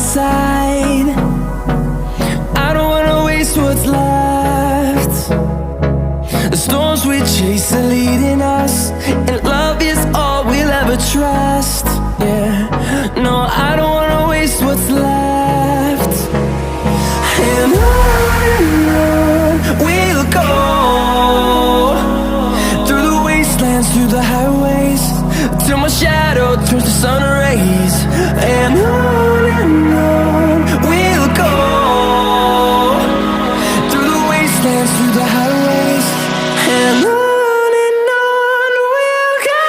side. I don't wanna waste what's left. The storms we chase are leading us, and love is all we'll ever trust. Yeah, no, I don't wanna waste what's left. And on we'll go, through the wastelands, through the highways, till my shadow turns to sun rays. And on we'll go, through the wastelands, through the highways, and on we'll go.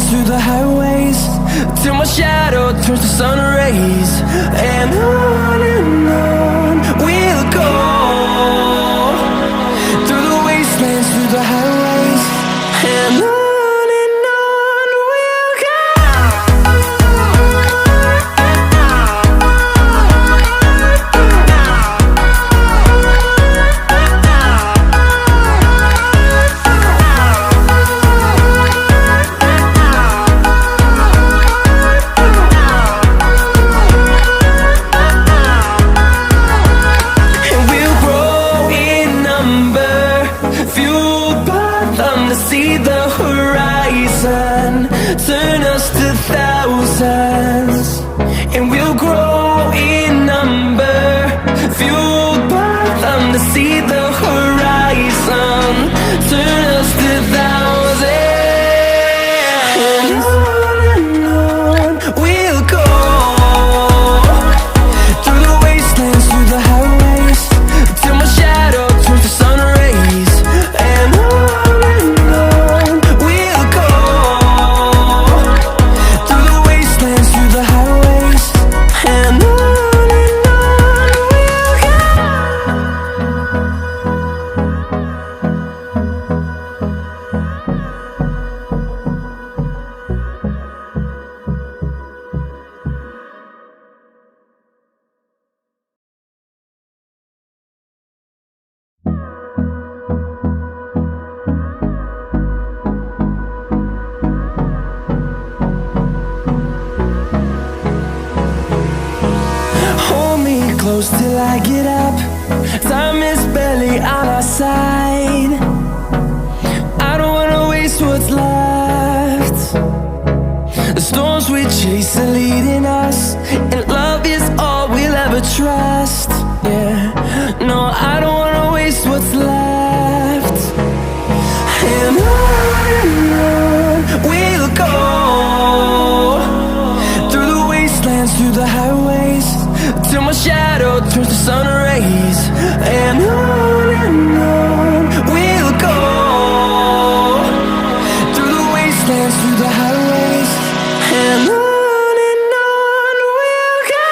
Through the highways, till my shadow turns to sun rays. And on we'll go, through the wastelands, through the highways, and on we'll go. See the horizon turn us to thousands, and we'll grow in number, fueled by them. To see the horizon turn us to thousands, and on we'll go, through the wastelands, through the highways, till my shadow turns to sun rays. And close till I get up. Time is barely on our side. I don't wanna waste what's left. The storms we chase are leading us, and love is all we'll ever trust. Yeah, no, I don't wanna waste what's left. And on we'll go, through the wastelands, through the highways, till my shadow turns to sun rays. And on we'll go, through the wastelands, through the highways, and on we'll go.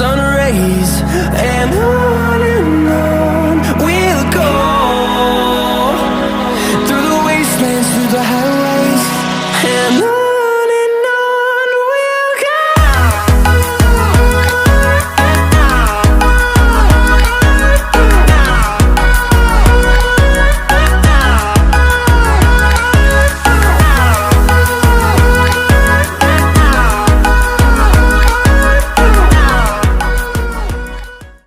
sun